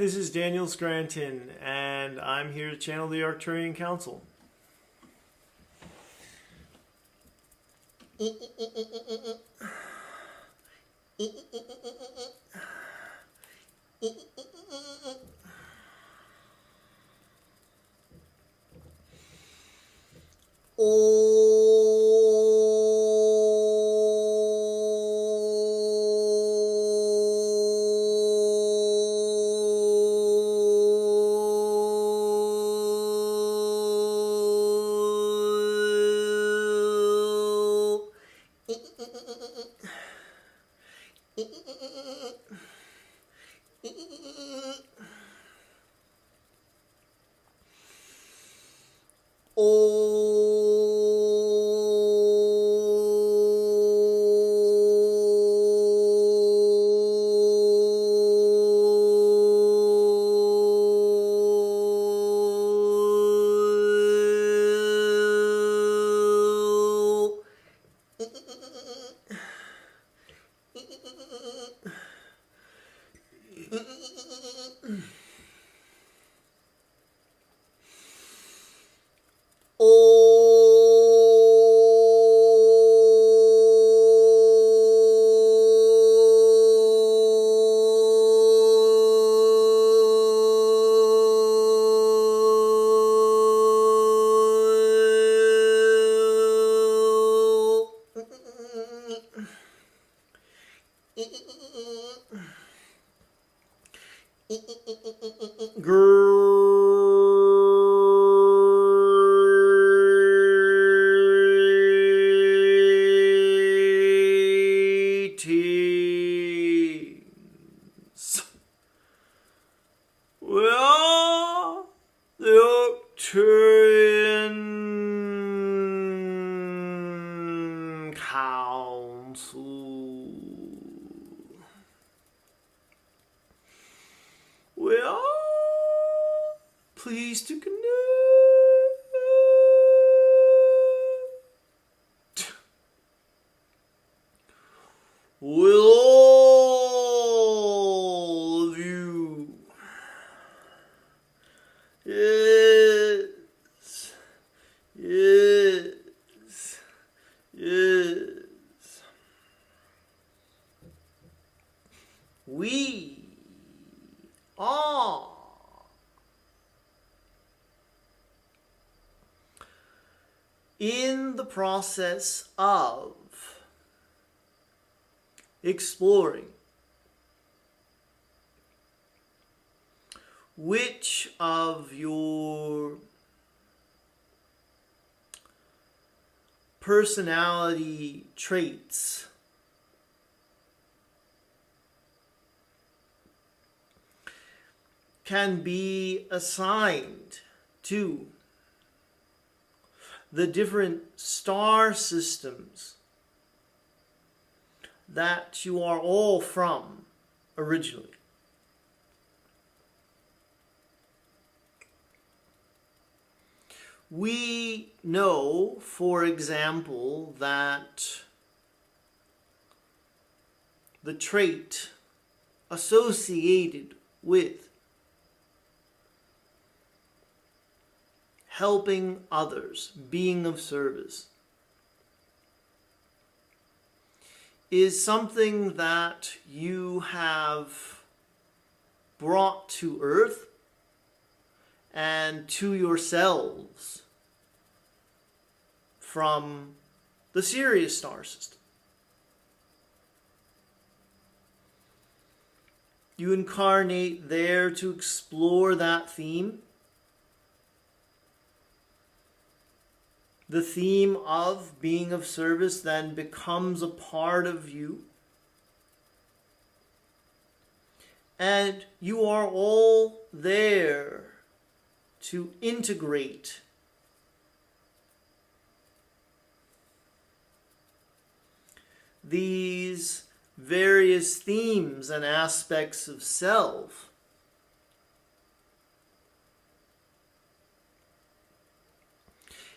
this is Daniel Scranton, and I'm here to channel the Arcturian Council. Greetings. Well, the Arcturian Council. Well, pleased to connect. With all of you. Yes. Yes. Yes. We are in the process of exploring which of your personality traits can be assigned to the different star systems that you are all from originally. We know, for example, that the trait associated with helping others, being of service, is something that you have brought to Earth and to yourselves from the Sirius star system. You incarnate there to explore that theme. The theme of being of service then becomes a part of you. And you are all there to integrate these various themes and aspects of self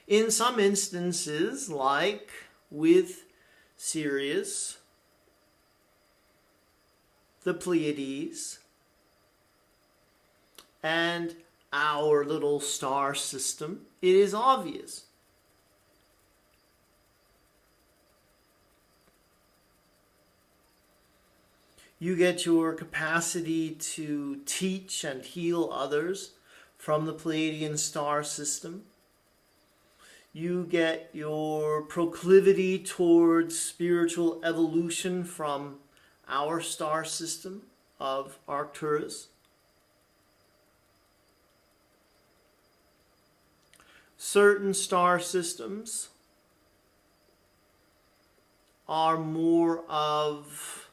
in some instances, like with Sirius, the Pleiades, and our little star system, it is obvious. You get your capacity to teach and heal others from the Pleiadian star system. You get your proclivity towards spiritual evolution from our star system of Arcturus. Certain star systems are more of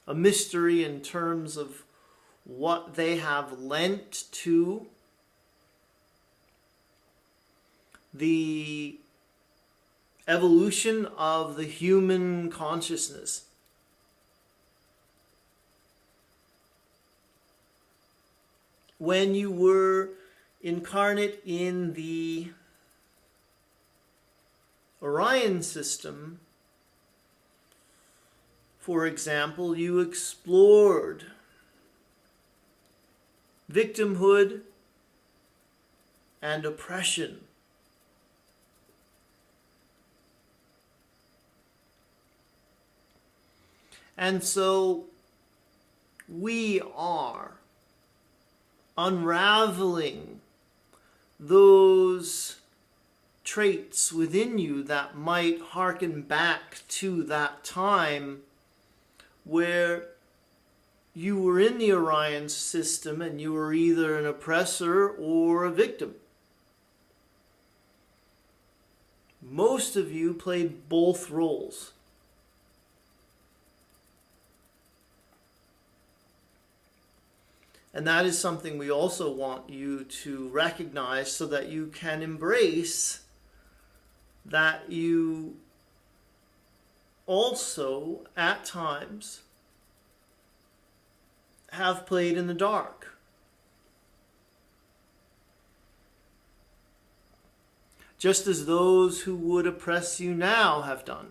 a mystery in terms of what they have lent to the evolution of the human consciousness. When you were incarnate in the Orion system, for example, you explored victimhood and oppression. And so we are unraveling those traits within you that might harken back to that time where you were in the Orion system and you were either an oppressor or a victim. Most of you played both roles. And that is something we also want you to recognize so that you can embrace that you also, at times, have played in the dark. Just as those who would oppress you now have done.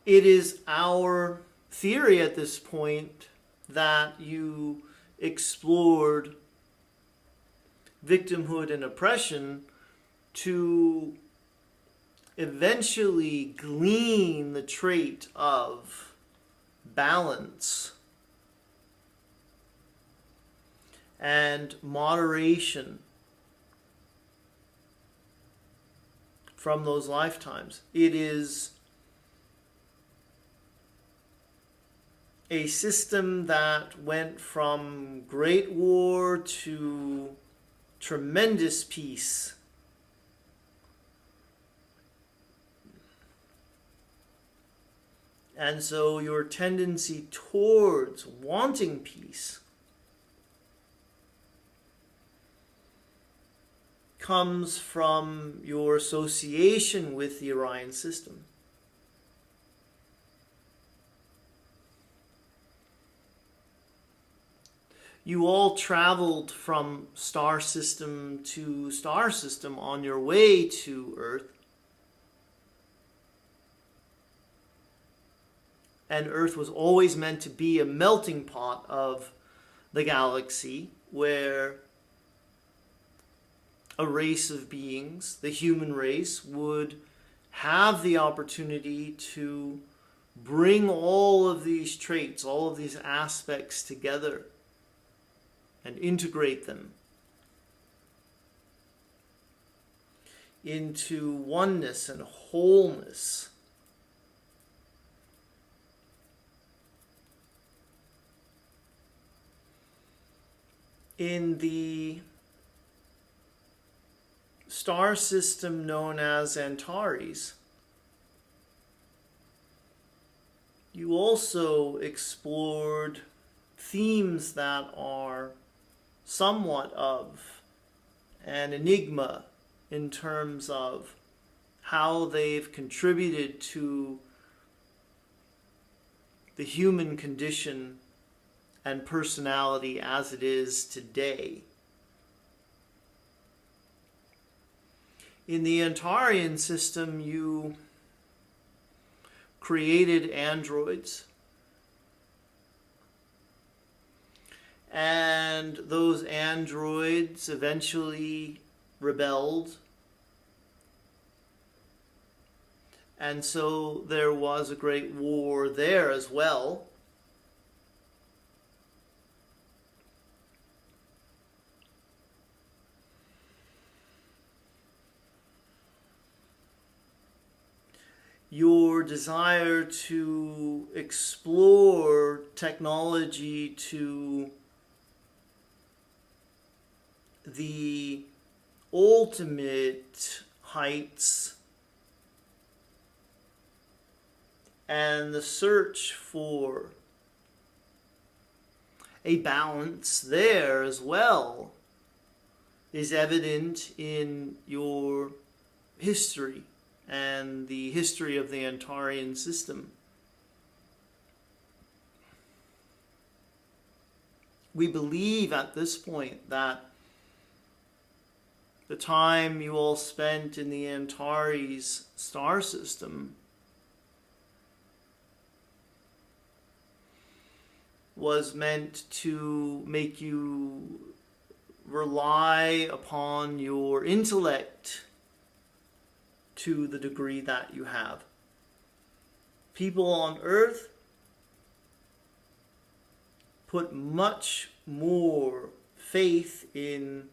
It is our theory at this point that you explored victimhood and oppression to eventually glean the trait of balance and moderation from those lifetimes. It is a system that went from great war to tremendous peace. And so your tendency towards wanting peace comes from your association with the Orion system. You all traveled from star system to star system on your way to Earth. And Earth was always meant to be a melting pot of the galaxy where a race of beings, the human race, would have the opportunity to bring all of these traits, all of these aspects together and integrate them into oneness and wholeness. In the star system known as Antares, you also explored themes that are somewhat of an enigma in terms of how they've contributed to the human condition and personality as it is today. In the Arcturian system, you created androids. And those androids eventually rebelled. And so there was a great war there as well. Your desire to explore technology to the ultimate heights and the search for a balance there as well is evident in your history and the history of the Arcturian system. We believe at this point that the time you all spent in the Antares star system was meant to make you rely upon your intellect to the degree that you have. People on Earth put much more faith in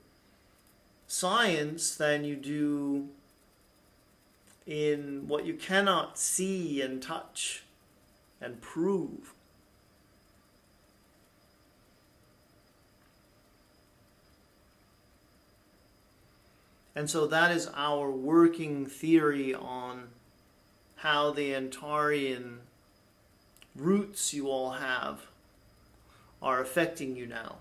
science than you do in what you cannot see and touch and prove. And so that is our working theory on how the Arcturian roots you all have are affecting you now.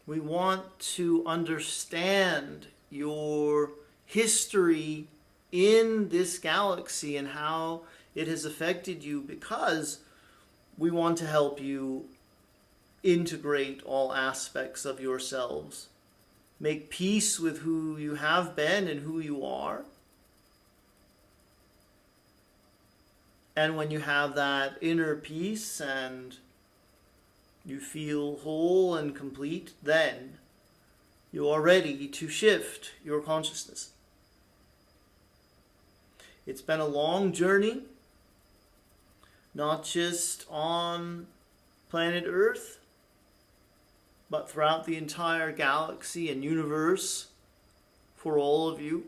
We want to understand your history in this galaxy and how it has affected you, because we want to help you integrate all aspects of yourselves. Make peace with who you have been and who you are. And when you have that inner peace and you feel whole and complete, then you are ready to shift your consciousness. It's been a long journey, not just on planet Earth, but throughout the entire galaxy and universe for all of you.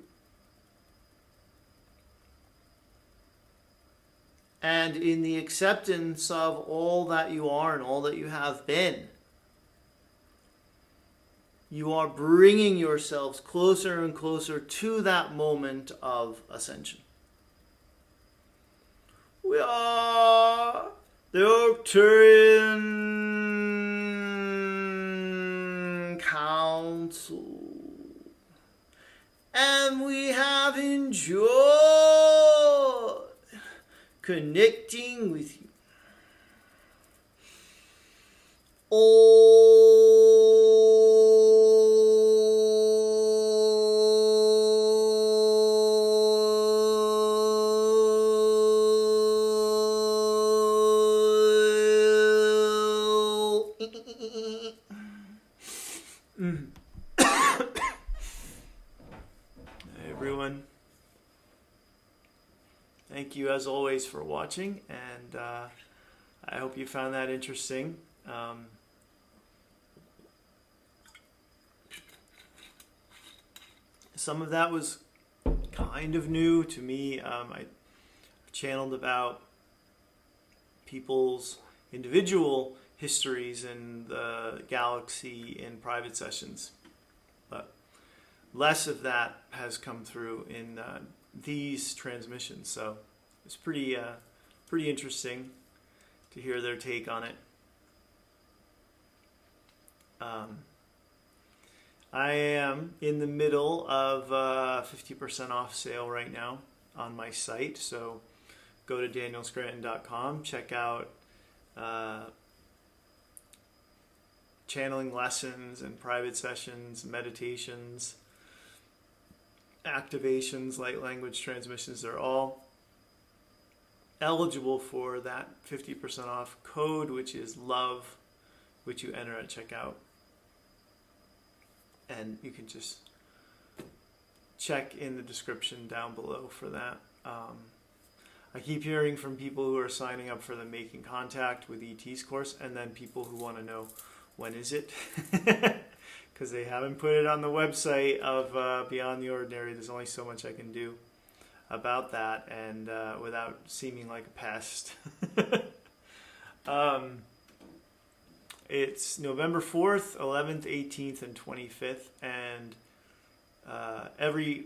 And in the acceptance of all that you are and all that you have been, you are bringing yourselves closer and closer to that moment of ascension. We are the Arcturian Council, and we have enjoyed connecting with you. Everyone, thank you as always for watching, and I hope you found that interesting. Some of that was kind of new to me. I channeled about people's individual histories in the galaxy in private sessions, but less of that has come through in these transmissions. So it's pretty interesting to hear their take on it. I am in the middle of a 50% off sale right now on my site, so go to danielscranton.com, check channeling lessons and private sessions, meditations, activations, light language transmissions. They're all eligible for that 50% off code, which is LOVE, which you enter at checkout. And you can just check in the description down below for that. I keep hearing from people who are signing up for the Making Contact with E.t.s course, and then people who want to know, when is it? Because they haven't put it on the website of Beyond the Ordinary. There's only so much I can do about that, and without seeming like a pest. It's November 4th, 11th, 18th, and 25th, and every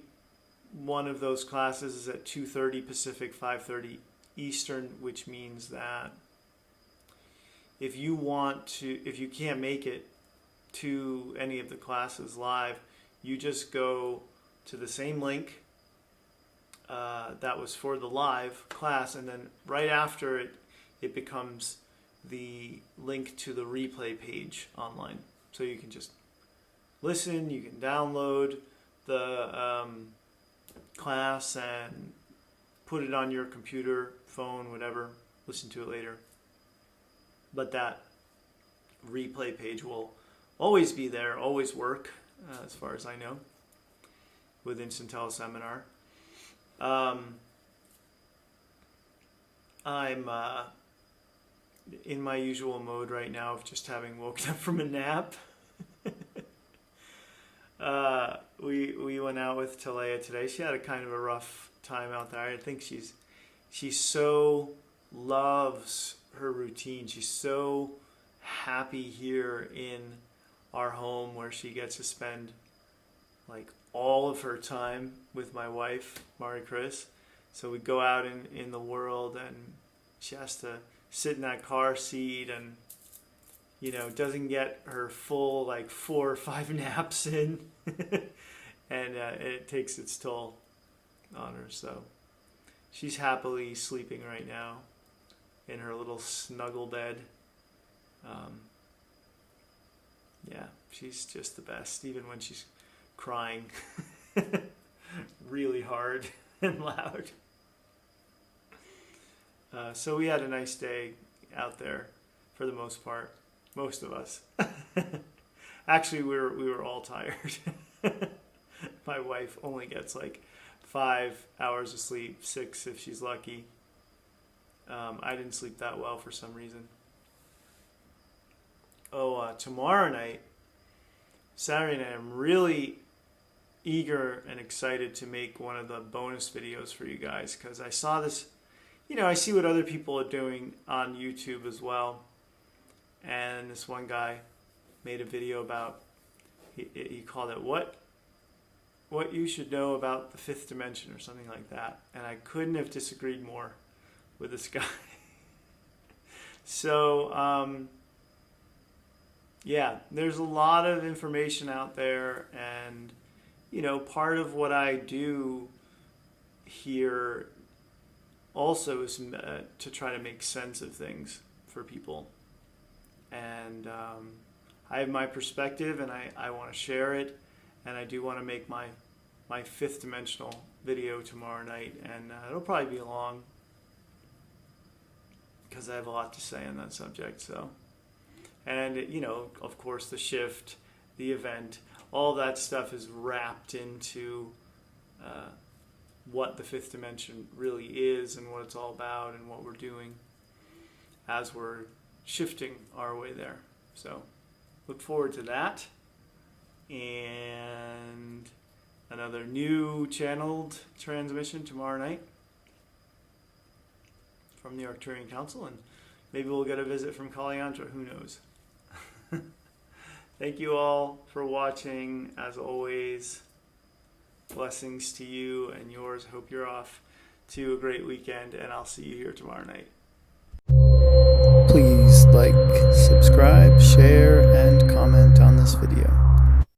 one of those classes is at 2:30 Pacific, 5:30 Eastern, which means that if you can't make it to any of the classes live, you just go to the same link that was for the live class, and then right after it becomes the link to the replay page online. So you can just listen, you can download the class and put it on your computer, phone, whatever, listen to it later. But that replay page will always be there, always work, as far as I know, with Instant Teleseminar. I'm in my usual mode right now of just having woken up from a nap. We went out with Talea today. She had a kind of a rough time out there. I think she so loves her routine. She's so happy here in our home where she gets to spend like all of her time with my wife, Mari Chris. So we go out in the world, and she has to sit in that car seat and, doesn't get her full like 4 or 5 naps in. And it takes its toll on her. So she's happily sleeping right now in her little snuggle bed. Yeah, she's just the best, even when she's crying really hard and loud. So we had a nice day out there for the most part, most of us. Actually, we were all tired. My wife only gets like 5 hours of sleep, 6 if she's lucky. I didn't sleep that well for some reason. Tomorrow night, Saturday night, I'm really eager and excited to make one of the bonus videos for you guys, because I saw this, I see what other people are doing on YouTube as well. And this one guy made a video about, he called it what you should know about the 5th dimension or something like that. And I couldn't have disagreed more with this guy. So, yeah, there's a lot of information out there, and, part of what I do here also is to try to make sense of things for people. And I have my perspective, and I want to share it, and I do want to make my 5th dimensional video tomorrow night, and it'll probably be long because I have a lot to say on that subject. So, and of course, the shift, the event, all that stuff is wrapped into what the 5th dimension really is and what it's all about and what we're doing as we're shifting our way there. So look forward to that, and another new channeled transmission tomorrow night from the Arcturian Council, and maybe we'll get a visit from Kaliantra, who knows. Thank you all for watching. As always, blessings to you and yours. Hope you're off to a great weekend, and I'll see you here tomorrow night. Please like, subscribe, share, and comment on this video.